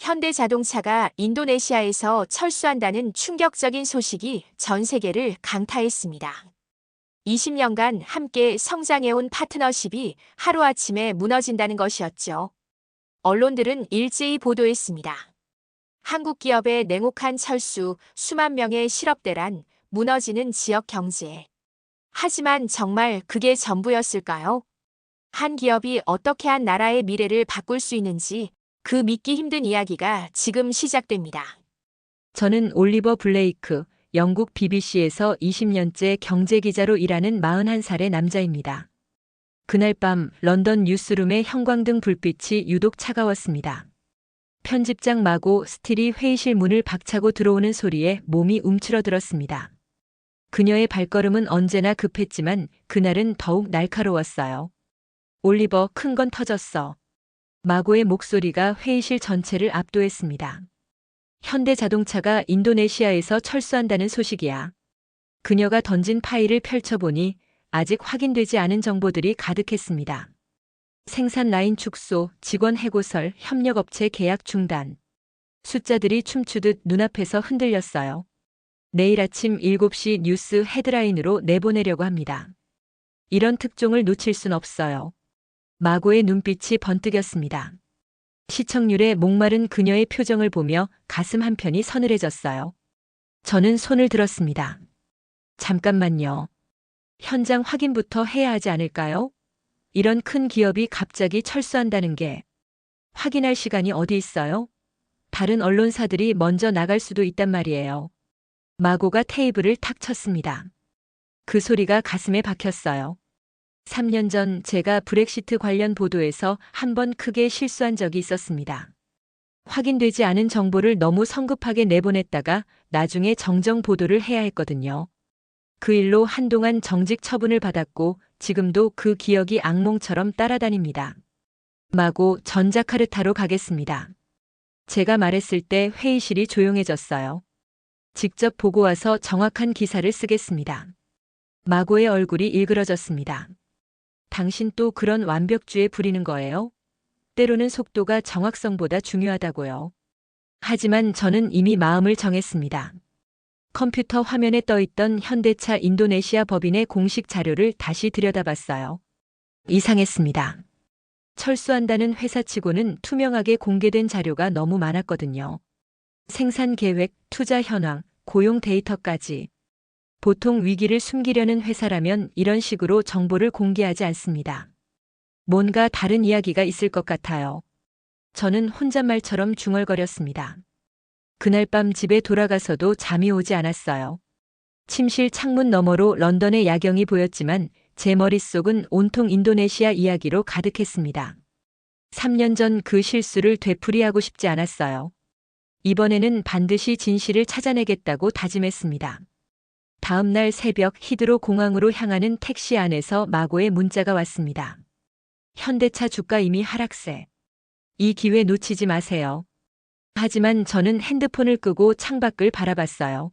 현대자동차가 인도네시아에서 철수한다는 충격적인 소식이 전 세계를 강타했습니다. 20년간 함께 성장해온 파트너십이 하루아침에 무너진다는 것이었죠. 언론들은 일제히 보도했습니다. 한국 기업의 냉혹한 철수, 수만 명의 실업대란, 무너지는 지역 경제. 하지만 정말 그게 전부였을까요? 한 기업이 어떻게 한 나라의 미래를 바꿀 수 있는지 그 믿기 힘든 이야기가 지금 시작됩니다. 저는 올리버 블레이크, 영국 BBC에서 20년째 경제기자로 일하는 41살의 남자입니다. 그날 밤 런던 뉴스룸의 형광등 불빛이 유독 차가웠습니다. 편집장 마고 스틸이 회의실 문을 박차고 들어오는 소리에 몸이 움츠러들었습니다. 그녀의 발걸음은 언제나 급했지만 그날은 더욱 날카로웠어요. 올리버, 큰 건 터졌어. 마고의 목소리가 회의실 전체를 압도했습니다. 현대자동차가 인도네시아에서 철수한다는 소식이야. 그녀가 던진 파일을 펼쳐보니 아직 확인되지 않은 정보들이 가득했습니다. 생산 라인 축소, 직원 해고설, 협력업체 계약 중단. 숫자들이 춤추듯 눈앞에서 흔들렸어요. 내일 아침 7시 뉴스 헤드라인으로 내보내려고 합니다. 이런 특종을 놓칠 순 없어요. 마고의 눈빛이 번뜩였습니다. 시청률에 목마른 그녀의 표정을 보며 가슴 한편이 서늘해졌어요. 저는 손을 들었습니다. 잠깐만요. 현장 확인부터 해야 하지 않을까요? 이런 큰 기업이 갑자기 철수한다는 게 확인할 시간이 어디 있어요? 다른 언론사들이 먼저 나갈 수도 있단 말이에요. 마고가 테이블을 탁 쳤습니다. 그 소리가 가슴에 박혔어요. 3년 전 제가 브렉시트 관련 보도에서 한 번 크게 실수한 적이 있었습니다. 확인되지 않은 정보를 너무 성급하게 내보냈다가 나중에 정정 보도를 해야 했거든요. 그 일로 한동안 정직 처분을 받았고 지금도 그 기억이 악몽처럼 따라다닙니다. 마고, 전자카르타로 가겠습니다. 제가 말했을 때 회의실이 조용해졌어요. 직접 보고 와서 정확한 기사를 쓰겠습니다. 마고의 얼굴이 일그러졌습니다. 당신 또 그런 완벽주의에 부리는 거예요? 때로는 속도가 정확성보다 중요하다고요. 하지만 저는 이미 마음을 정했습니다. 컴퓨터 화면에 떠있던 현대차 인도네시아 법인의 공식 자료를 다시 들여다봤어요. 이상했습니다. 철수한다는 회사치고는 투명하게 공개된 자료가 너무 많았거든요. 생산 계획, 투자 현황, 고용 데이터까지. 보통 위기를 숨기려는 회사라면 이런 식으로 정보를 공개하지 않습니다. 뭔가 다른 이야기가 있을 것 같아요. 저는 혼잣말처럼 중얼거렸습니다. 그날 밤 집에 돌아가서도 잠이 오지 않았어요. 침실 창문 너머로 런던의 야경이 보였지만 제 머릿속은 온통 인도네시아 이야기로 가득했습니다. 3년 전 그 실수를 되풀이하고 싶지 않았어요. 이번에는 반드시 진실을 찾아내겠다고 다짐했습니다. 다음 날 새벽 히드로 공항으로 향하는 택시 안에서 마고의 문자가 왔습니다. 현대차 주가 이미 하락세. 이 기회 놓치지 마세요. 하지만 저는 핸드폰을 끄고 창밖을 바라봤어요.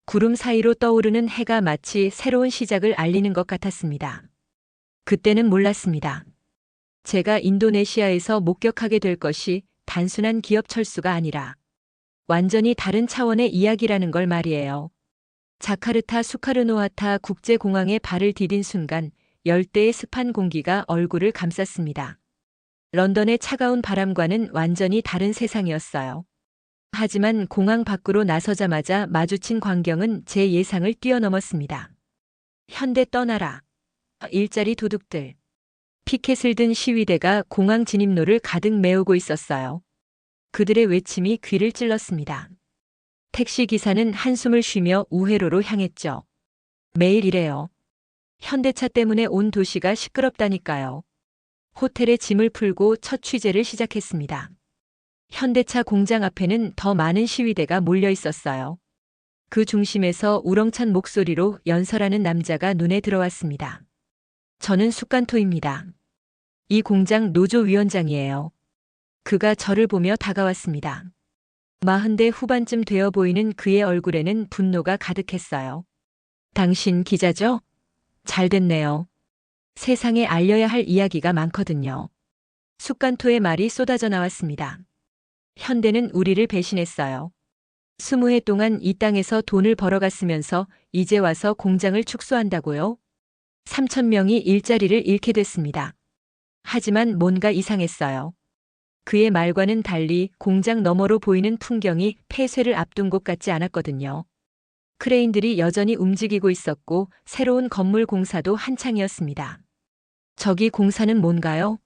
구름 사이로 떠오르는 해가 마치 새로운 시작을 알리는 것 같았습니다. 그때는 몰랐습니다. 제가 인도네시아에서 목격하게 될 것이 단순한 기업 철수가 아니라 완전히 다른 차원의 이야기라는 걸 말이에요. 자카르타 수카르노하타 국제공항에 발을 디딘 순간 열대의 습한 공기가 얼굴을 감쌌습니다. 런던의 차가운 바람과는 완전히 다른 세상이었어요. 하지만 공항 밖으로 나서자마자 마주친 광경은 제 예상을 뛰어넘었습니다. 현대 떠나라. 일자리 도둑들. 피켓을 든 시위대가 공항 진입로를 가득 메우고 있었어요. 그들의 외침이 귀를 찔렀습니다. 택시 기사는 한숨을 쉬며 우회로로 향했죠. 매일 이래요. 현대차 때문에 온 도시가 시끄럽다니까요. 호텔에 짐을 풀고 첫 취재를 시작했습니다. 현대차 공장 앞에는 더 많은 시위대가 몰려 있었어요. 그 중심에서 우렁찬 목소리로 연설하는 남자가 눈에 들어왔습니다. 저는 수칸토입니다. 이 공장 노조위원장이에요. 그가 저를 보며 다가왔습니다. 40대 후반쯤 되어 보이는 그의 얼굴에는 분노가 가득했어요. 당신 기자죠? 잘 됐네요. 세상에 알려야 할 이야기가 많거든요. 수칸토의 말이 쏟아져 나왔습니다. 현대는 우리를 배신했어요. 20해 동안 이 땅에서 돈을 벌어갔으면서 이제 와서 공장을 축소한다고요? 3천 명이 일자리를 잃게 됐습니다. 하지만 뭔가 이상했어요. 그의 말과는 달리 공장 너머로 보이는 풍경이 폐쇄를 앞둔 곳 같지 않았거든요. 크레인들이 여전히 움직이고 있었고 새로운 건물 공사도 한창이었습니다. 저기 공사는 뭔가요?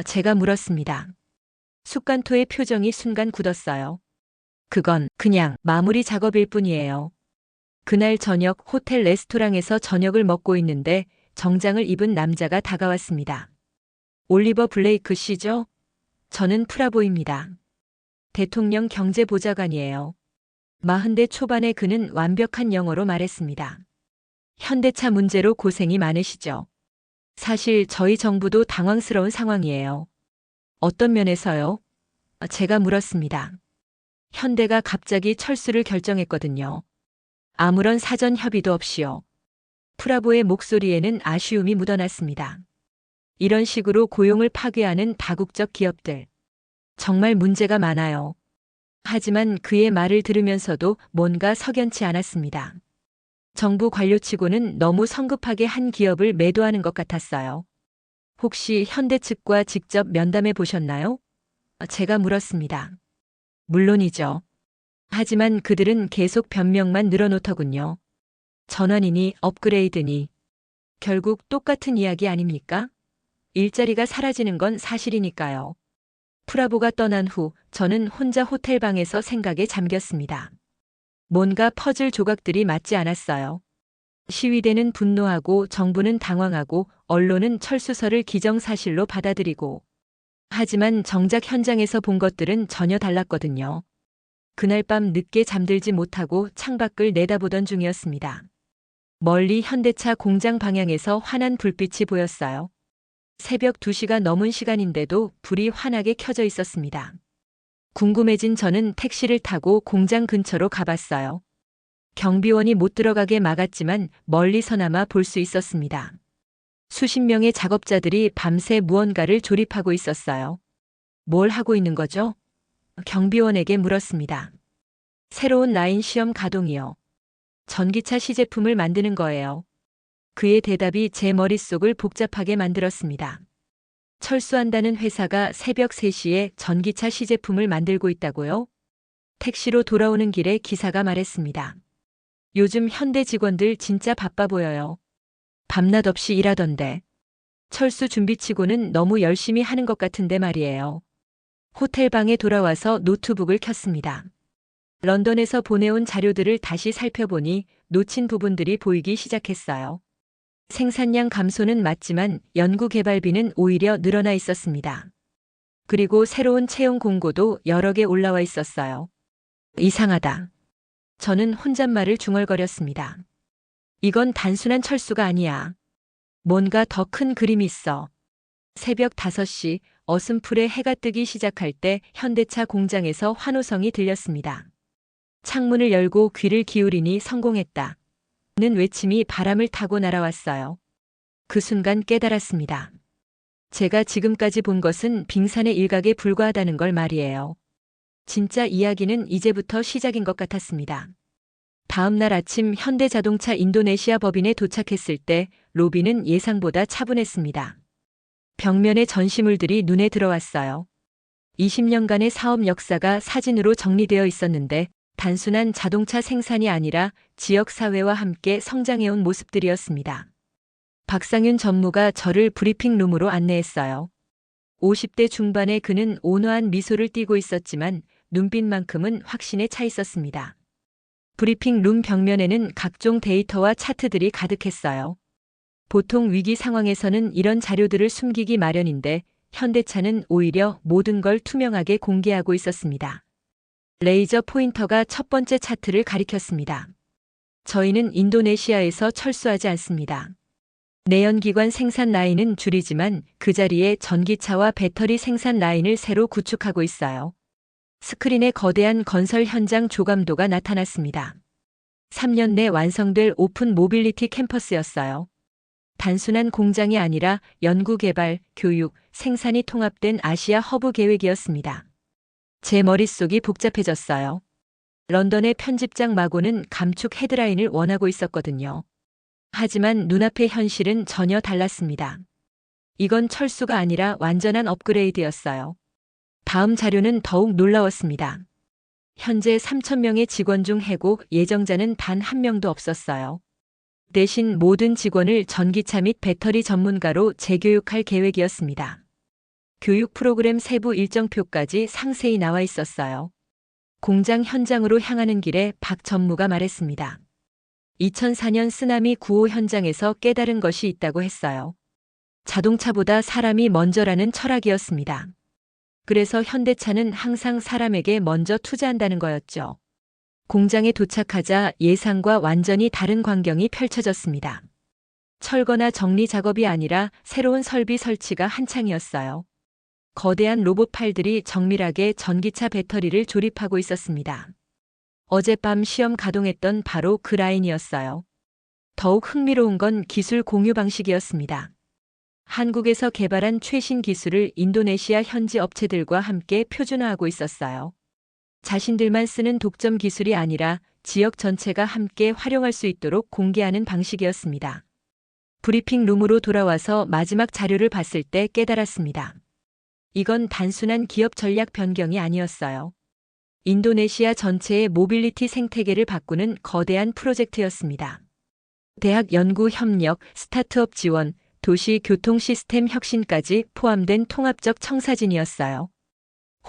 제가 물었습니다. 숙간토의 표정이 순간 굳었어요. 그건 그냥 마무리 작업일 뿐이에요. 그날 저녁 호텔 레스토랑에서 저녁을 먹고 있는데 정장을 입은 남자가 다가왔습니다. 올리버 블레이크 씨죠? 저는 프라보입니다. 대통령 경제보좌관이에요. 40대 초반의 그는 완벽한 영어로 말했습니다. 현대차 문제로 고생이 많으시죠? 사실 저희 정부도 당황스러운 상황이에요. 어떤 면에서요? 제가 물었습니다. 현대가 갑자기 철수를 결정했거든요. 아무런 사전 협의도 없이요. 프라보의 목소리에는 아쉬움이 묻어났습니다. 이런 식으로 고용을 파괴하는 다국적 기업들. 정말 문제가 많아요. 하지만 그의 말을 들으면서도 뭔가 석연치 않았습니다. 정부 관료치고는 너무 성급하게 한 기업을 매도하는 것 같았어요. 혹시 현대 측과 직접 면담해 보셨나요? 제가 물었습니다. 물론이죠. 하지만 그들은 계속 변명만 늘어놓더군요. 전환이니 업그레이드니. 결국 똑같은 이야기 아닙니까? 일자리가 사라지는 건 사실이니까요. 프라보가 떠난 후 저는 혼자 호텔방에서 생각에 잠겼습니다. 뭔가 퍼즐 조각들이 맞지 않았어요. 시위대는 분노하고 정부는 당황하고 언론은 철수설을 기정사실로 받아들이고. 하지만 정작 현장에서 본 것들은 전혀 달랐거든요. 그날 밤 늦게 잠들지 못하고 창밖을 내다보던 중이었습니다. 멀리 현대차 공장 방향에서 환한 불빛이 보였어요. 새벽 2시가 넘은 시간인데도 불이 환하게 켜져 있었습니다. 궁금해진 저는 택시를 타고 공장 근처로 가봤어요. 경비원이 못 들어가게 막았지만 멀리서나마 볼 수 있었습니다. 수십 명의 작업자들이 밤새 무언가를 조립하고 있었어요. 뭘 하고 있는 거죠? 경비원에게 물었습니다. 새로운 라인 시험 가동이요. 전기차 시제품을 만드는 거예요. 그의 대답이 제 머릿속을 복잡하게 만들었습니다. 철수한다는 회사가 새벽 3시에 전기차 시제품을 만들고 있다고요? 택시로 돌아오는 길에 기사가 말했습니다. 요즘 현대 직원들 진짜 바빠 보여요. 밤낮 없이 일하던데. 철수 준비치고는 너무 열심히 하는 것 같은데 말이에요. 호텔방에 돌아와서 노트북을 켰습니다. 런던에서 보내온 자료들을 다시 살펴보니 놓친 부분들이 보이기 시작했어요. 생산량 감소는 맞지만 연구개발비는 오히려 늘어나 있었습니다. 그리고 새로운 채용 공고도 여러 개 올라와 있었어요. 이상하다. 저는 혼잣말을 중얼거렸습니다. 이건 단순한 철수가 아니야. 뭔가 더 큰 그림이 있어. 새벽 5시 어슴풀에 해가 뜨기 시작할 때 현대차 공장에서 환호성이 들렸습니다. 창문을 열고 귀를 기울이니 성공했다. 는 외침이 바람을 타고 날아왔어요. 그 순간 깨달았습니다. 제가 지금까지 본 것은 빙산의 일각에 불과하다는 걸 말이에요. 진짜 이야기는 이제부터 시작인 것 같았습니다. 다음 날 아침 현대자동차 인도네시아 법인에 도착했을 때 로비는 예상보다 차분했습니다. 벽면의 전시물들이 눈에 들어왔어요. 20년간의 사업 역사가 사진으로 정리되어 있었는데 단순한 자동차 생산이 아니라 지역사회와 함께 성장해온 모습들이었습니다. 박상윤 전무가 저를 브리핑룸으로 안내했어요. 50대 중반의 그는 온화한 미소를 띠고 있었지만 눈빛만큼은 확신에 차 있었습니다. 브리핑룸 벽면에는 각종 데이터와 차트들이 가득했어요. 보통 위기 상황에서는 이런 자료들을 숨기기 마련인데 현대차는 오히려 모든 걸 투명하게 공개하고 있었습니다. 레이저 포인터가 첫 번째 차트를 가리켰습니다. 저희는 인도네시아에서 철수하지 않습니다. 내연기관 생산 라인은 줄이지만 그 자리에 전기차와 배터리 생산 라인을 새로 구축하고 있어요. 스크린에 거대한 건설 현장 조감도가 나타났습니다. 3년 내 완성될 오픈 모빌리티 캠퍼스였어요. 단순한 공장이 아니라 연구개발, 교육, 생산이 통합된 아시아 허브 계획이었습니다. 제 머릿속이 복잡해졌어요. 런던의 편집장 마고는 감축 헤드라인을 원하고 있었거든요. 하지만 눈앞의 현실은 전혀 달랐습니다. 이건 철수가 아니라 완전한 업그레이드였어요. 다음 자료는 더욱 놀라웠습니다. 현재 3,000명의 직원 중 해고 예정자는 단 한 명도 없었어요. 대신 모든 직원을 전기차 및 배터리 전문가로 재교육할 계획이었습니다. 교육 프로그램 세부 일정표까지 상세히 나와 있었어요. 공장 현장으로 향하는 길에 박 전무가 말했습니다. 2004년 쓰나미 구호 현장에서 깨달은 것이 있다고 했어요. 자동차보다 사람이 먼저라는 철학이었습니다. 그래서 현대차는 항상 사람에게 먼저 투자한다는 거였죠. 공장에 도착하자 예상과 완전히 다른 광경이 펼쳐졌습니다. 철거나 정리 작업이 아니라 새로운 설비 설치가 한창이었어요. 거대한 로봇 팔들이 정밀하게 전기차 배터리를 조립하고 있었습니다. 어젯밤 시험 가동했던 바로 그 라인이었어요. 더욱 흥미로운 건 기술 공유 방식이었습니다. 한국에서 개발한 최신 기술을 인도네시아 현지 업체들과 함께 표준화하고 있었어요. 자신들만 쓰는 독점 기술이 아니라 지역 전체가 함께 활용할 수 있도록 공개하는 방식이었습니다. 브리핑 룸으로 돌아와서 마지막 자료를 봤을 때 깨달았습니다. 이건 단순한 기업 전략 변경이 아니었어요. 인도네시아 전체의 모빌리티 생태계를 바꾸는 거대한 프로젝트였습니다. 대학 연구 협력, 스타트업 지원, 도시 교통 시스템 혁신까지 포함된 통합적 청사진이었어요.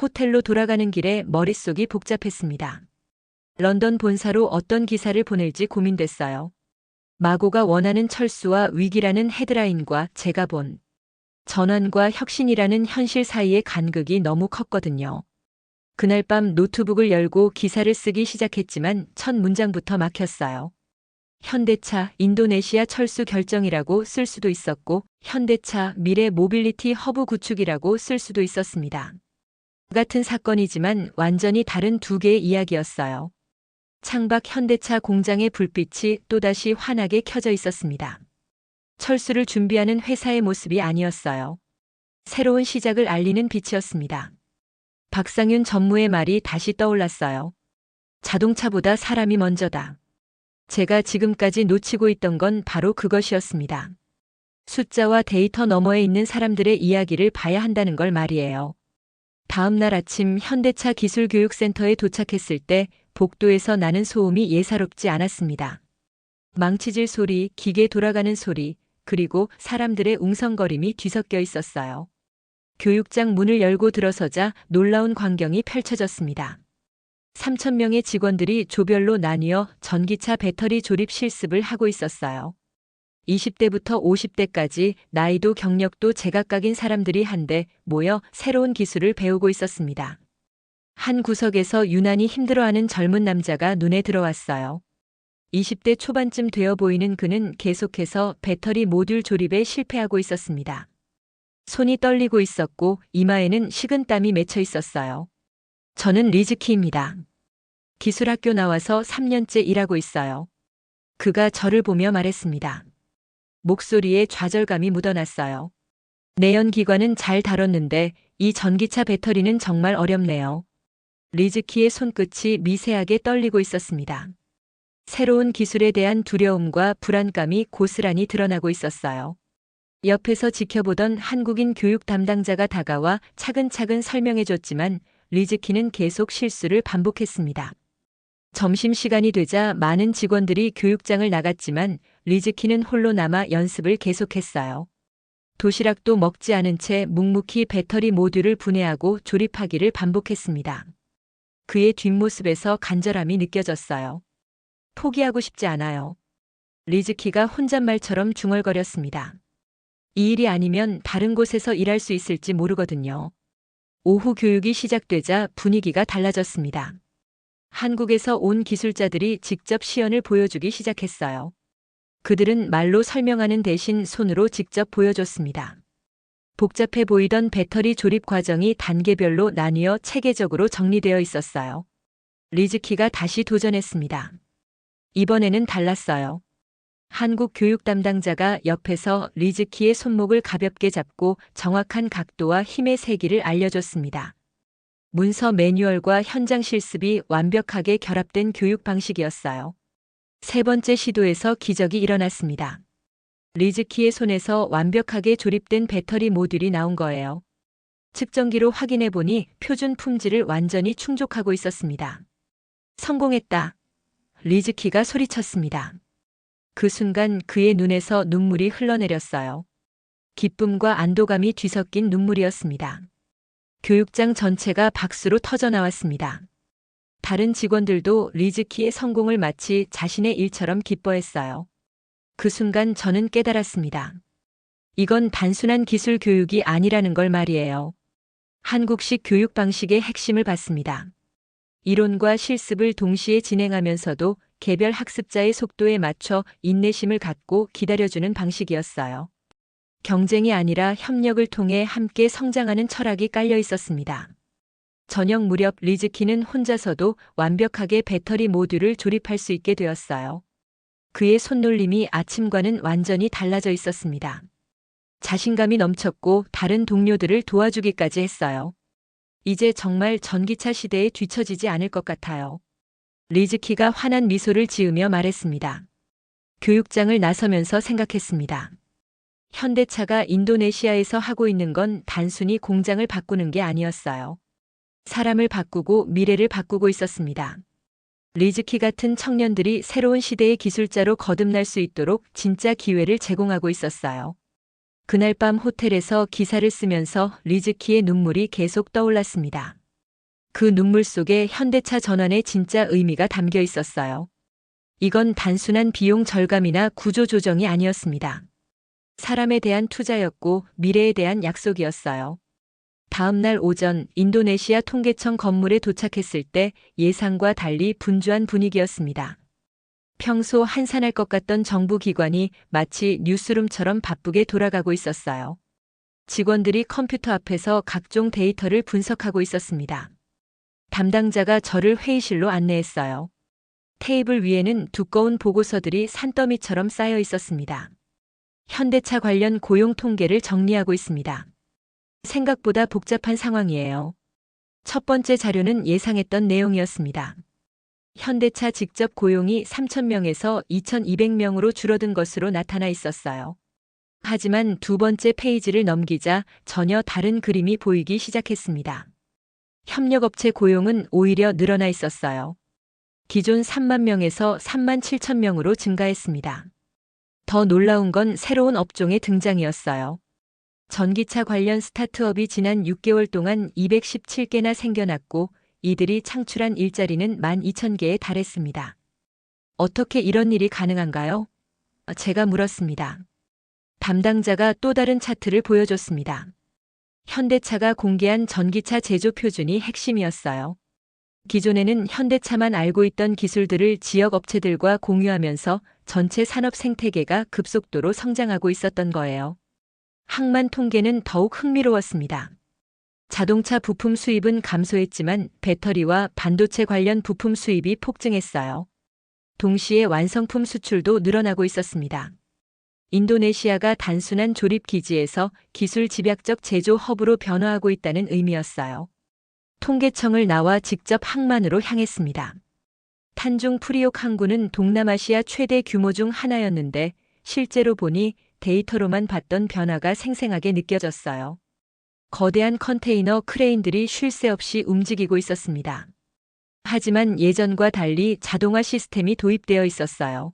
호텔로 돌아가는 길에 머릿속이 복잡했습니다. 런던 본사로 어떤 기사를 보낼지 고민됐어요. 마고가 원하는 철수와 위기라는 헤드라인과 제가 본 전환과 혁신이라는 현실 사이의 간극이 너무 컸거든요. 그날 밤 노트북을 열고 기사를 쓰기 시작했지만 첫 문장부터 막혔어요. 현대차 인도네시아 철수 결정이라고 쓸 수도 있었고 현대차 미래 모빌리티 허브 구축이라고 쓸 수도 있었습니다. 같은 사건이지만 완전히 다른 두 개의 이야기였어요. 창밖 현대차 공장의 불빛이 또다시 환하게 켜져 있었습니다. 철수를 준비하는 회사의 모습이 아니었어요. 새로운 시작을 알리는 빛이었습니다. 박상윤 전무의 말이 다시 떠올랐어요. 자동차보다 사람이 먼저다. 제가 지금까지 놓치고 있던 건 바로 그것이었습니다. 숫자와 데이터 너머에 있는 사람들의 이야기를 봐야 한다는 걸 말이에요. 다음 날 아침 현대차 기술교육센터에 도착했을 때 복도에서 나는 소음이 예사롭지 않았습니다. 망치질 소리, 기계 돌아가는 소리, 그리고 사람들의 웅성거림이 뒤섞여 있었어요. 교육장 문을 열고 들어서자 놀라운 광경이 펼쳐졌습니다. 3,000명의 직원들이 조별로 나뉘어 전기차 배터리 조립 실습을 하고 있었어요. 20대부터 50대까지 나이도 경력도 제각각인 사람들이 한데 모여 새로운 기술을 배우고 있었습니다. 한 구석에서 유난히 힘들어하는 젊은 남자가 눈에 들어왔어요. 20대 초반쯤 되어 보이는 그는 계속해서 배터리 모듈 조립에 실패하고 있었습니다. 손이 떨리고 있었고 이마에는 식은땀이 맺혀 있었어요. 저는 리즈키입니다. 기술학교 나와서 3년째 일하고 있어요. 그가 저를 보며 말했습니다. 목소리에 좌절감이 묻어났어요. 내연기관은 잘 다뤘는데 이 전기차 배터리는 정말 어렵네요. 리즈키의 손끝이 미세하게 떨리고 있었습니다. 새로운 기술에 대한 두려움과 불안감이 고스란히 드러나고 있었어요. 옆에서 지켜보던 한국인 교육 담당자가 다가와 차근차근 설명해줬지만 리즈키는 계속 실수를 반복했습니다. 점심시간이 되자 많은 직원들이 교육장을 나갔지만 리즈키는 홀로 남아 연습을 계속했어요. 도시락도 먹지 않은 채 묵묵히 배터리 모듈을 분해하고 조립하기를 반복했습니다. 그의 뒷모습에서 간절함이 느껴졌어요. 포기하고 싶지 않아요. 리즈키가 혼잣말처럼 중얼거렸습니다. 이 일이 아니면 다른 곳에서 일할 수 있을지 모르거든요. 오후 교육이 시작되자 분위기가 달라졌습니다. 한국에서 온 기술자들이 직접 시연을 보여주기 시작했어요. 그들은 말로 설명하는 대신 손으로 직접 보여줬습니다. 복잡해 보이던 배터리 조립 과정이 단계별로 나뉘어 체계적으로 정리되어 있었어요. 리즈키가 다시 도전했습니다. 이번에는 달랐어요. 한국 교육 담당자가 옆에서 리즈키의 손목을 가볍게 잡고 정확한 각도와 힘의 세기를 알려줬습니다. 문서 매뉴얼과 현장 실습이 완벽하게 결합된 교육 방식이었어요. 세 번째 시도에서 기적이 일어났습니다. 리즈키의 손에서 완벽하게 조립된 배터리 모듈이 나온 거예요. 측정기로 확인해 보니 표준 품질을 완전히 충족하고 있었습니다. 성공했다. 리즈키가 소리쳤습니다. 그 순간 그의 눈에서 눈물이 흘러내렸어요. 기쁨과 안도감이 뒤섞인 눈물이었습니다. 교육장 전체가 박수로 터져 나왔습니다. 다른 직원들도 리즈키의 성공을 마치 자신의 일처럼 기뻐했어요. 그 순간 저는 깨달았습니다. 이건 단순한 기술 교육이 아니라는 걸 말이에요. 한국식 교육 방식의 핵심을 봤습니다. 이론과 실습을 동시에 진행하면서도 개별 학습자의 속도에 맞춰 인내심을 갖고 기다려주는 방식이었어요. 경쟁이 아니라 협력을 통해 함께 성장하는 철학이 깔려 있었습니다. 저녁 무렵 리즈키는 혼자서도 완벽하게 배터리 모듈을 조립할 수 있게 되었어요. 그의 손놀림이 아침과는 완전히 달라져 있었습니다. 자신감이 넘쳤고 다른 동료들을 도와주기까지 했어요. 이제 정말 전기차 시대에 뒤처지지 않을 것 같아요. 리즈키가 환한 미소를 지으며 말했습니다. 교육장을 나서면서 생각했습니다. 현대차가 인도네시아에서 하고 있는 건 단순히 공장을 바꾸는 게 아니었어요. 사람을 바꾸고 미래를 바꾸고 있었습니다. 리즈키 같은 청년들이 새로운 시대의 기술자로 거듭날 수 있도록 진짜 기회를 제공하고 있었어요. 그날 밤 호텔에서 기사를 쓰면서 리즈키의 눈물이 계속 떠올랐습니다. 그 눈물 속에 현대차 전환의 진짜 의미가 담겨 있었어요. 이건 단순한 비용 절감이나 구조 조정이 아니었습니다. 사람에 대한 투자였고 미래에 대한 약속이었어요. 다음 날 오전 인도네시아 통계청 건물에 도착했을 때 예상과 달리 분주한 분위기였습니다. 평소 한산할 것 같던 정부 기관이 마치 뉴스룸처럼 바쁘게 돌아가고 있었어요. 직원들이 컴퓨터 앞에서 각종 데이터를 분석하고 있었습니다. 담당자가 저를 회의실로 안내했어요. 테이블 위에는 두꺼운 보고서들이 산더미처럼 쌓여 있었습니다. 현대차 관련 고용 통계를 정리하고 있습니다. 생각보다 복잡한 상황이에요. 첫 번째 자료는 예상했던 내용이었습니다. 현대차 직접 고용이 3,000명에서 2,200명으로 줄어든 것으로 나타나 있었어요. 하지만 두 번째 페이지를 넘기자 전혀 다른 그림이 보이기 시작했습니다. 협력업체 고용은 오히려 늘어나 있었어요. 기존 3만 명에서 3만 7천 명으로 증가했습니다. 더 놀라운 건 새로운 업종의 등장이었어요. 전기차 관련 스타트업이 지난 6개월 동안 217개나 생겨났고 이들이 창출한 일자리는 12,000개에 달했습니다. 어떻게 이런 일이 가능한가요? 제가 물었습니다. 담당자가 또 다른 차트를 보여줬습니다. 현대차가 공개한 전기차 제조 표준이 핵심이었어요. 기존에는 현대차만 알고 있던 기술들을 지역 업체들과 공유하면서 전체 산업 생태계가 급속도로 성장하고 있었던 거예요. 항만 통계는 더욱 흥미로웠습니다. 자동차 부품 수입은 감소했지만 배터리와 반도체 관련 부품 수입이 폭증했어요. 동시에 완성품 수출도 늘어나고 있었습니다. 인도네시아가 단순한 조립 기지에서 기술 집약적 제조 허브로 변화하고 있다는 의미였어요. 통계청을 나와 직접 항만으로 향했습니다. 탄중 프리옥 항구는 동남아시아 최대 규모 중 하나였는데 실제로 보니 데이터로만 봤던 변화가 생생하게 느껴졌어요. 거대한 컨테이너 크레인들이 쉴 새 없이 움직이고 있었습니다. 하지만 예전과 달리 자동화 시스템이 도입되어 있었어요.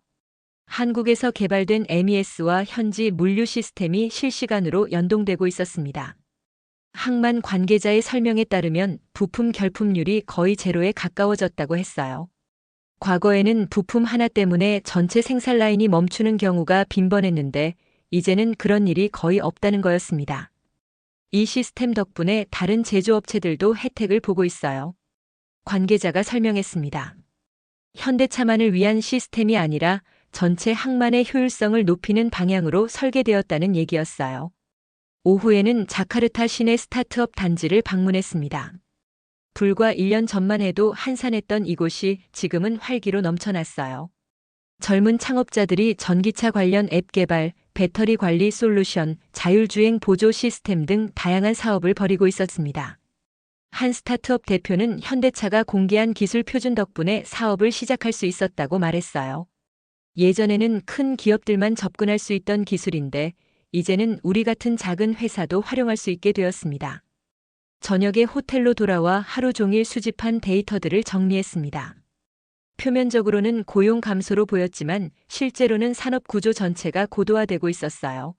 한국에서 개발된 MES와 현지 물류 시스템이 실시간으로 연동되고 있었습니다. 항만 관계자의 설명에 따르면 부품 결품률이 거의 제로에 가까워졌다고 했어요. 과거에는 부품 하나 때문에 전체 생산 라인이 멈추는 경우가 빈번했는데 이제는 그런 일이 거의 없다는 거였습니다. 이 시스템 덕분에 다른 제조업체들도 혜택을 보고 있어요. 관계자가 설명했습니다. 현대차만을 위한 시스템이 아니라 전체 항만의 효율성을 높이는 방향으로 설계되었다는 얘기였어요. 오후에는 자카르타 시내 스타트업 단지를 방문했습니다. 불과 1년 전만 해도 한산했던 이곳이 지금은 활기로 넘쳐났어요. 젊은 창업자들이 전기차 관련 앱 개발, 배터리 관리 솔루션, 자율주행 보조 시스템 등 다양한 사업을 벌이고 있었습니다. 한 스타트업 대표는 현대차가 공개한 기술 표준 덕분에 사업을 시작할 수 있었다고 말했어요. 예전에는 큰 기업들만 접근할 수 있던 기술인데 이제는 우리 같은 작은 회사도 활용할 수 있게 되었습니다. 저녁에 호텔로 돌아와 하루 종일 수집한 데이터들을 정리했습니다. 표면적으로는 고용 감소로 보였지만 실제로는 산업 구조 전체가 고도화되고 있었어요.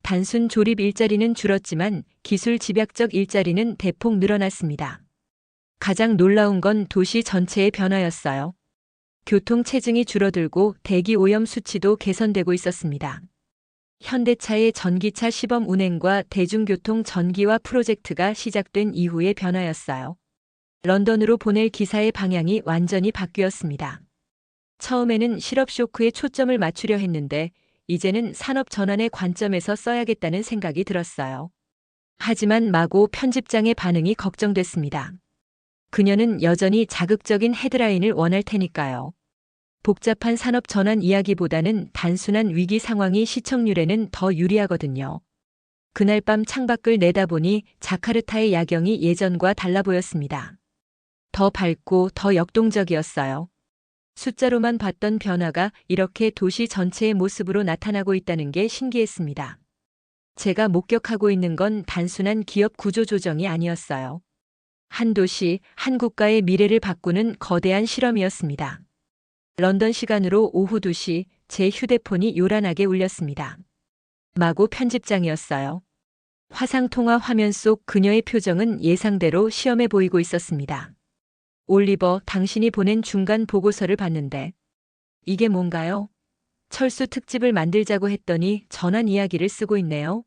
단순 조립 일자리는 줄었지만 기술 집약적 일자리는 대폭 늘어났습니다. 가장 놀라운 건 도시 전체의 변화였어요. 교통 체증이 줄어들고 대기 오염 수치도 개선되고 있었습니다. 현대차의 전기차 시범 운행과 대중교통 전기화 프로젝트가 시작된 이후의 변화였어요. 런던으로 보낼 기사의 방향이 완전히 바뀌었습니다. 처음에는 실업 쇼크에 초점을 맞추려 했는데 이제는 산업 전환의 관점에서 써야겠다는 생각이 들었어요. 하지만 마고 편집장의 반응이 걱정됐습니다. 그녀는 여전히 자극적인 헤드라인을 원할 테니까요. 복잡한 산업 전환 이야기보다는 단순한 위기 상황이 시청률에는 더 유리하거든요. 그날 밤 창밖을 내다보니 자카르타의 야경이 예전과 달라 보였습니다. 더 밝고 더 역동적이었어요. 숫자로만 봤던 변화가 이렇게 도시 전체의 모습으로 나타나고 있다는 게 신기했습니다. 제가 목격하고 있는 건 단순한 기업 구조 조정이 아니었어요. 한 도시, 한 국가의 미래를 바꾸는 거대한 실험이었습니다. 런던 시간으로 오후 2시 제 휴대폰이 요란하게 울렸습니다. 마고 편집장이었어요. 화상통화 화면 속 그녀의 표정은 예상대로 시험해 보이고 있었습니다. 올리버, 당신이 보낸 중간 보고서를 봤는데 이게 뭔가요? 철수 특집을 만들자고 했더니 전환 이야기를 쓰고 있네요.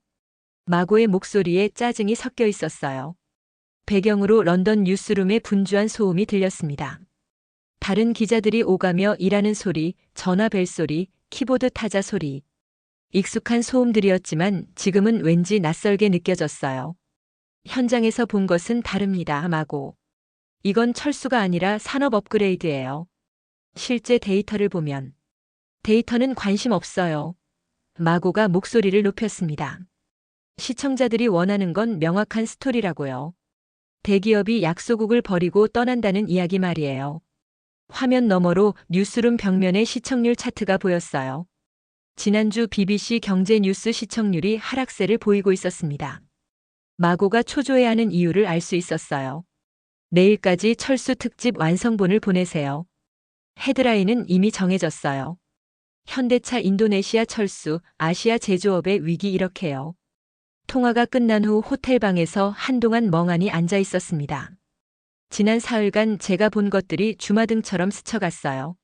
마고의 목소리에 짜증이 섞여 있었어요. 배경으로 런던 뉴스룸의 분주한 소음이 들렸습니다. 다른 기자들이 오가며 일하는 소리, 전화 벨 소리, 키보드 타자 소리. 익숙한 소음들이었지만 지금은 왠지 낯설게 느껴졌어요. 현장에서 본 것은 다릅니다, 마고. 이건 철수가 아니라 산업 업그레이드예요. 실제 데이터를 보면. 데이터는 관심 없어요. 마고가 목소리를 높였습니다. 시청자들이 원하는 건 명확한 스토리라고요. 대기업이 약소국을 버리고 떠난다는 이야기 말이에요. 화면 너머로 뉴스룸 벽면의 시청률 차트가 보였어요. 지난주 BBC 경제 뉴스 시청률이 하락세를 보이고 있었습니다. 마고가 초조해하는 이유를 알 수 있었어요. 내일까지 철수 특집 완성본을 보내세요. 헤드라인은 이미 정해졌어요. 현대차 인도네시아 철수, 아시아 제조업의 위기 이렇게요. 통화가 끝난 후 호텔방에서 한동안 멍하니 앉아 있었습니다. 지난 사흘간 제가 본 것들이 주마등처럼 스쳐갔어요.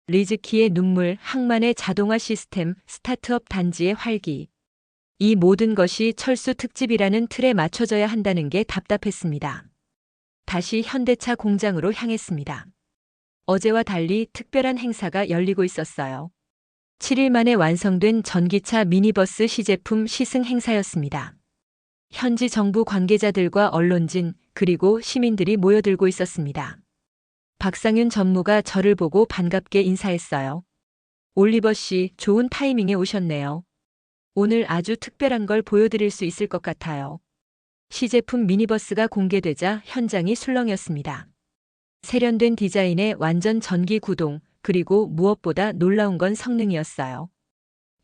리즈키의 눈물, 항만의 자동화 시스템, 스타트업 단지의 활기. 이 모든 것이 철수 특집이라는 틀에 맞춰져야 한다는 게 답답했습니다. 다시 현대차 공장으로 향했습니다. 어제와 달리 특별한 행사가 열리고 있었어요. 7일 만에 완성된 전기차 미니버스 시제품 시승 행사였습니다. 현지 정부 관계자들과 언론진, 그리고 시민들이 모여들고 있었습니다. 박상윤 전무가 저를 보고 반갑게 인사했어요. 올리버 씨, 좋은 타이밍에 오셨네요. 오늘 아주 특별한 걸 보여드릴 수 있을 것 같아요. 시제품 미니버스가 공개되자 현장이 술렁였습니다. 세련된 디자인의 완전 전기 구동, 그리고 무엇보다 놀라운 건 성능이었어요.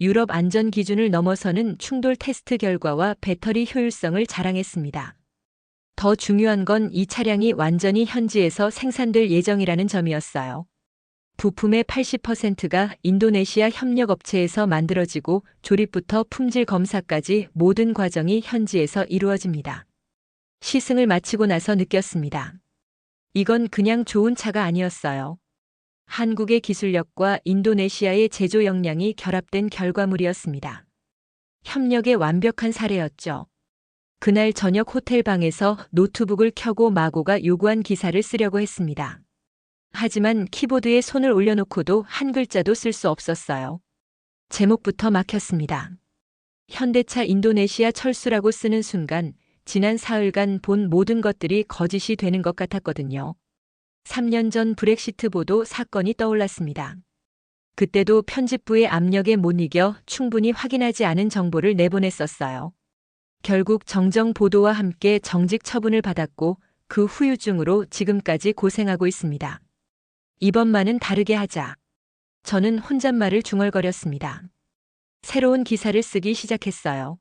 유럽 안전 기준을 넘어서는 충돌 테스트 결과와 배터리 효율성을 자랑했습니다. 더 중요한 건 이 차량이 완전히 현지에서 생산될 예정이라는 점이었어요. 부품의 80%가 인도네시아 협력업체에서 만들어지고 조립부터 품질 검사까지 모든 과정이 현지에서 이루어집니다. 시승을 마치고 나서 느꼈습니다. 이건 그냥 좋은 차가 아니었어요. 한국의 기술력과 인도네시아의 제조 역량이 결합된 결과물이었습니다. 협력의 완벽한 사례였죠. 그날 저녁 호텔방에서 노트북을 켜고 마고가 요구한 기사를 쓰려고 했습니다. 하지만 키보드에 손을 올려놓고도 한 글자도 쓸 수 없었어요. 제목부터 막혔습니다. 현대차 인도네시아 철수라고 쓰는 순간 지난 사흘간 본 모든 것들이 거짓이 되는 것 같았거든요. 3년 전 브렉시트 보도 사건이 떠올랐습니다. 그때도 편집부의 압력에 못 이겨 충분히 확인하지 않은 정보를 내보냈었어요. 결국 정정 보도와 함께 정직 처분을 받았고 그 후유증으로 지금까지 고생하고 있습니다. 이번만은 다르게 하자. 저는 혼잣말을 중얼거렸습니다. 새로운 기사를 쓰기 시작했어요.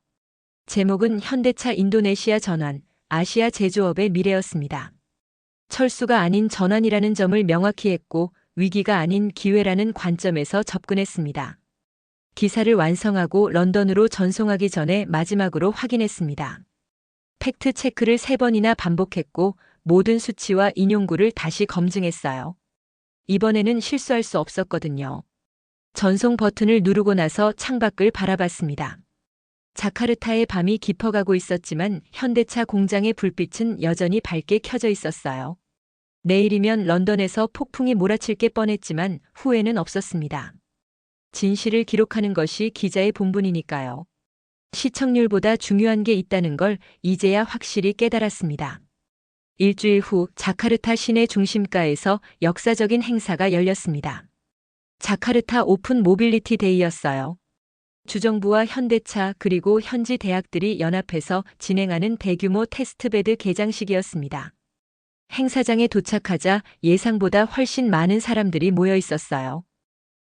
제목은 현대차 인도네시아 전환, 아시아 제조업의 미래였습니다. 철수가 아닌 전환이라는 점을 명확히 했고 위기가 아닌 기회라는 관점에서 접근했습니다. 기사를 완성하고 런던으로 전송하기 전에 마지막으로 확인했습니다. 팩트 체크를 3번이나 반복했고 모든 수치와 인용구를 다시 검증했어요. 이번에는 실수할 수 없었거든요. 전송 버튼을 누르고 나서 창밖을 바라봤습니다. 자카르타의 밤이 깊어가고 있었지만 현대차 공장의 불빛은 여전히 밝게 켜져 있었어요. 내일이면 런던에서 폭풍이 몰아칠 게 뻔했지만 후회는 없었습니다. 진실을 기록하는 것이 기자의 본분이니까요. 시청률보다 중요한 게 있다는 걸 이제야 확실히 깨달았습니다. 일주일 후 자카르타 시내 중심가에서 역사적인 행사가 열렸습니다. 자카르타 오픈 모빌리티 데이였어요. 주정부와 현대차 그리고 현지 대학들이 연합해서 진행하는 대규모 테스트베드 개장식이었습니다. 행사장에 도착하자 예상보다 훨씬 많은 사람들이 모여 있었어요.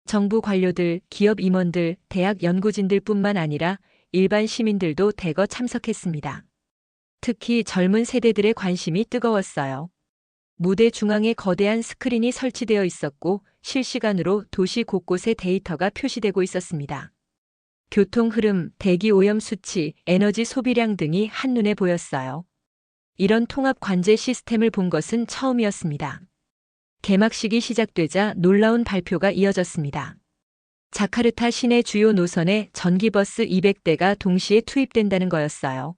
정부 관료들, 기업 임원들, 대학 연구진들 뿐만 아니라 일반 시민들도 대거 참석했습니다. 특히 젊은 세대들의 관심이 뜨거웠어요. 무대 중앙에 거대한 스크린이 설치되어 있었고 실시간으로 도시 곳곳에 데이터가 표시되고 있었습니다. 교통 흐름, 대기 오염 수치, 에너지 소비량 등이 한눈에 보였어요. 이런 통합 관제 시스템을 본 것은 처음이었습니다. 개막식이 시작되자 놀라운 발표가 이어졌습니다. 자카르타 시내 주요 노선에 전기버스 200대가 동시에 투입된다는 거였어요.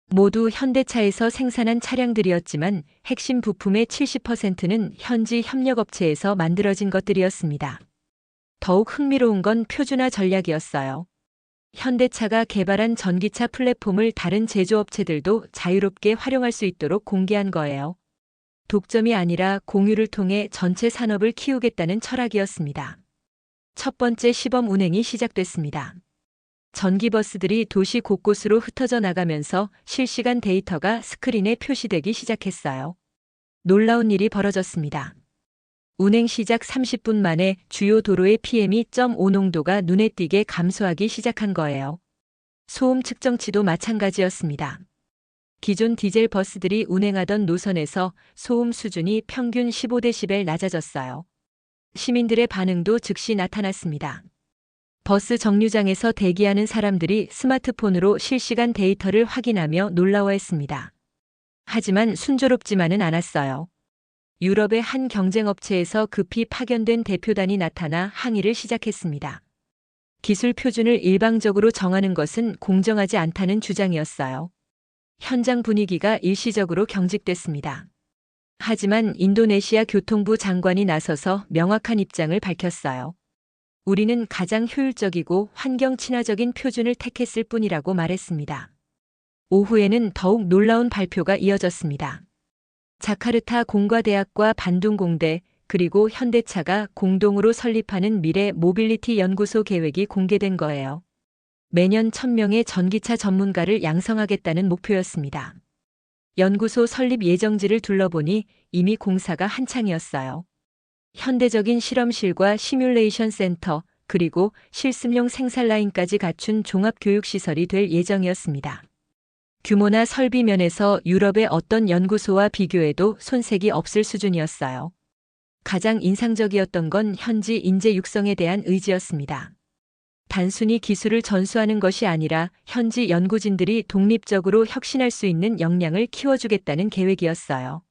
모두 현대차에서 생산한 차량들이었지만 핵심 부품의 70%는 현지 협력업체에서 만들어진 것들이었습니다. 더욱 흥미로운 건 표준화 전략이었어요. 현대차가 개발한 전기차 플랫폼을 다른 제조업체들도 자유롭게 활용할 수 있도록 공개한 거예요. 독점이 아니라 공유를 통해 전체 산업을 키우겠다는 철학이었습니다. 첫 번째 시범 운행이 시작됐습니다. 전기버스들이 도시 곳곳으로 흩어져 나가면서 실시간 데이터가 스크린에 표시되기 시작했어요. 놀라운 일이 벌어졌습니다. 운행 시작 30분 만에 주요 도로의 PM2.5 농도가 눈에 띄게 감소하기 시작한 거예요. 소음 측정치도 마찬가지였습니다. 기존 디젤 버스들이 운행하던 노선에서 소음 수준이 평균 15데시벨 낮아졌어요. 시민들의 반응도 즉시 나타났습니다. 버스 정류장에서 대기하는 사람들이 스마트폰으로 실시간 데이터를 확인하며 놀라워했습니다. 하지만 순조롭지만은 않았어요. 유럽의 한 경쟁업체에서 급히 파견된 대표단이 나타나 항의를 시작했습니다. 기술 표준을 일방적으로 정하는 것은 공정하지 않다는 주장이었어요. 현장 분위기가 일시적으로 경직됐습니다. 하지만 인도네시아 교통부 장관이 나서서 명확한 입장을 밝혔어요. 우리는 가장 효율적이고 환경 친화적인 표준을 택했을 뿐이라고 말했습니다. 오후에는 더욱 놀라운 발표가 이어졌습니다. 자카르타 공과대학과 반둥 공대 그리고 현대차가 공동으로 설립하는 미래 모빌리티 연구소 계획이 공개된 거예요. 매년 1000명의 전기차 전문가를 양성하겠다는 목표였습니다. 연구소 설립 예정지를 둘러보니 이미 공사가 한창이었어요. 현대적인 실험실과 시뮬레이션 센터 그리고 실습용 생산 라인까지 갖춘 종합교육시설이 될 예정이었습니다. 규모나 설비 면에서 유럽의 어떤 연구소와 비교해도 손색이 없을 수준이었어요. 가장 인상적이었던 건 현지 인재 육성에 대한 의지였습니다. 단순히 기술을 전수하는 것이 아니라 현지 연구진들이 독립적으로 혁신할 수 있는 역량을 키워주겠다는 계획이었어요.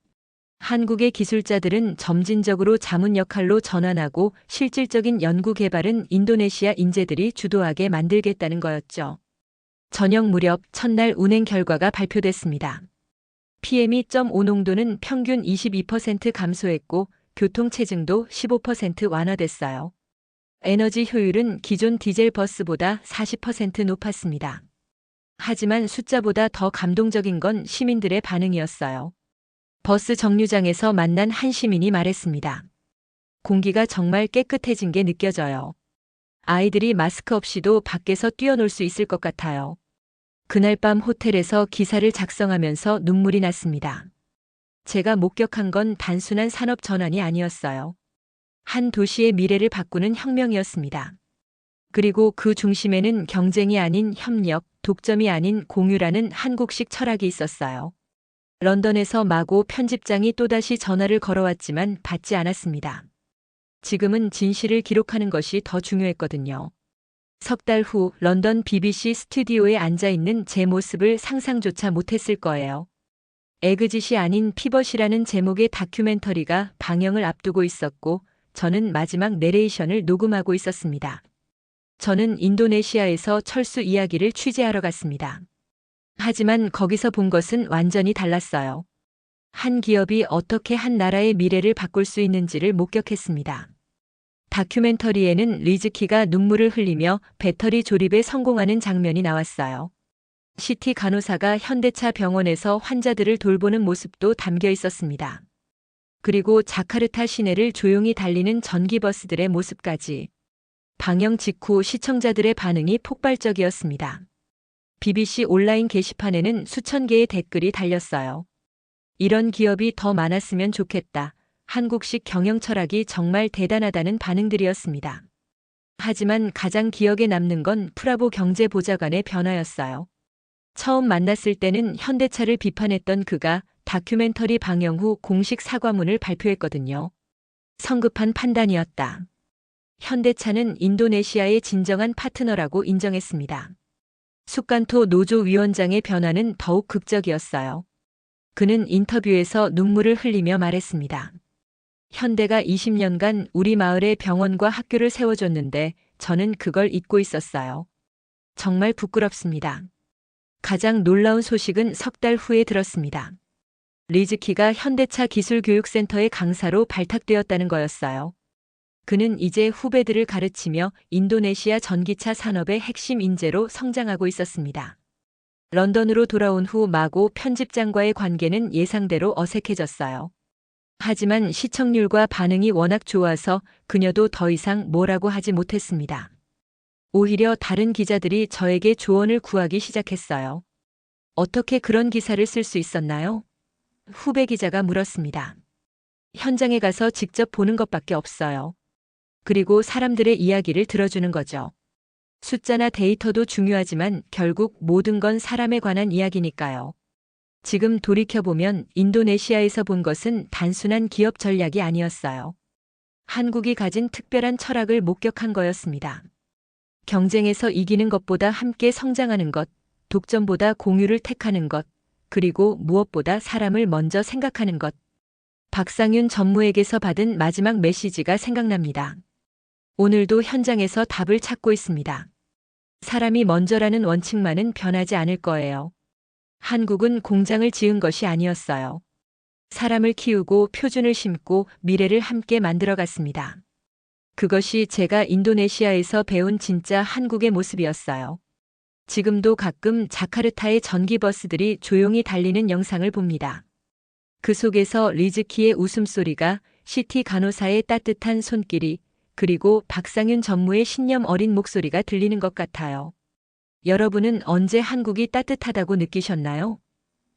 한국의 기술자들은 점진적으로 자문 역할로 전환하고 실질적인 연구 개발은 인도네시아 인재들이 주도하게 만들겠다는 거였죠. 저녁 무렵 첫날 운행 결과가 발표됐습니다. PM2.5 농도는 평균 22% 감소했고 교통체증도 15% 완화됐어요. 에너지 효율은 기존 디젤 버스보다 40% 높았습니다. 하지만 숫자보다 더 감동적인 건 시민들의 반응이었어요. 버스 정류장에서 만난 한 시민이 말했습니다. 공기가 정말 깨끗해진 게 느껴져요. 아이들이 마스크 없이도 밖에서 뛰어놀 수 있을 것 같아요. 그날 밤 호텔에서 기사를 작성하면서 눈물이 났습니다. 제가 목격한 건 단순한 산업 전환이 아니었어요. 한 도시의 미래를 바꾸는 혁명이었습니다. 그리고 그 중심에는 경쟁이 아닌 협력, 독점이 아닌 공유라는 한국식 철학이 있었어요. 런던에서 마고 편집장이 또다시 전화를 걸어왔지만 받지 않았습니다. 지금은 진실을 기록하는 것이 더 중요했거든요. 석 달 후 런던 BBC 스튜디오에 앉아 있는 제 모습을 상상조차 못했을 거예요. 에그짓이 아닌 피벗이라는 제목의 다큐멘터리가 방영을 앞두고 있었고, 저는 마지막 내레이션을 녹음하고 있었습니다. 저는 인도네시아에서 철수 이야기를 취재하러 갔습니다. 하지만 거기서 본 것은 완전히 달랐어요. 한 기업이 어떻게 한 나라의 미래를 바꿀 수 있는지를 목격했습니다. 다큐멘터리에는 리즈키가 눈물을 흘리며 배터리 조립에 성공하는 장면이 나왔어요. 시티 간호사가 현대차 병원에서 환자들을 돌보는 모습도 담겨 있었습니다. 그리고 자카르타 시내를 조용히 달리는 전기버스들의 모습까지. 방영 직후 시청자들의 반응이 폭발적이었습니다. BBC 온라인 게시판에는 수천 개의 댓글이 달렸어요. 이런 기업이 더 많았으면 좋겠다. 한국식 경영 철학이 정말 대단하다는 반응들이었습니다. 하지만 가장 기억에 남는 건 프라보 경제보좌관의 변화였어요. 처음 만났을 때는 현대차를 비판했던 그가 다큐멘터리 방영 후 공식 사과문을 발표했거든요. 성급한 판단이었다. 현대차는 인도네시아의 진정한 파트너라고 인정했습니다. 수칸토 노조 위원장의 변화는 더욱 극적이었어요. 그는 인터뷰에서 눈물을 흘리며 말했습니다. 현대가 20년간 우리 마을에 병원과 학교를 세워줬는데 저는 그걸 잊고 있었어요. 정말 부끄럽습니다. 가장 놀라운 소식은 석 달 후에 들었습니다. 리즈키가 현대차 기술교육센터의 강사로 발탁되었다는 거였어요. 그는 이제 후배들을 가르치며 인도네시아 전기차 산업의 핵심 인재로 성장하고 있었습니다. 런던으로 돌아온 후 마고 편집장과의 관계는 예상대로 어색해졌어요. 하지만 시청률과 반응이 워낙 좋아서 그녀도 더 이상 뭐라고 하지 못했습니다. 오히려 다른 기자들이 저에게 조언을 구하기 시작했어요. 어떻게 그런 기사를 쓸 수 있었나요? 후배 기자가 물었습니다. 현장에 가서 직접 보는 것밖에 없어요. 그리고 사람들의 이야기를 들어주는 거죠. 숫자나 데이터도 중요하지만 결국 모든 건 사람에 관한 이야기니까요. 지금 돌이켜보면 인도네시아에서 본 것은 단순한 기업 전략이 아니었어요. 한국이 가진 특별한 철학을 목격한 거였습니다. 경쟁에서 이기는 것보다 함께 성장하는 것, 독점보다 공유를 택하는 것, 그리고 무엇보다 사람을 먼저 생각하는 것. 박상윤 전무에게서 받은 마지막 메시지가 생각납니다. 오늘도 현장에서 답을 찾고 있습니다. 사람이 먼저라는 원칙만은 변하지 않을 거예요. 한국은 공장을 지은 것이 아니었어요. 사람을 키우고 표준을 심고 미래를 함께 만들어갔습니다. 그것이 제가 인도네시아에서 배운 진짜 한국의 모습이었어요. 지금도 가끔 자카르타의 전기버스들이 조용히 달리는 영상을 봅니다. 그 속에서 리즈키의 웃음소리가, 시티 간호사의 따뜻한 손길이, 그리고 박상윤 전무의 신념 어린 목소리가 들리는 것 같아요. 여러분은 언제 한국이 따뜻하다고 느끼셨나요?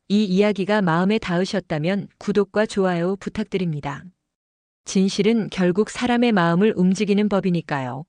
이 이야기가 마음에 닿으셨다면 구독과 좋아요 부탁드립니다. 진실은 결국 사람의 마음을 움직이는 법이니까요.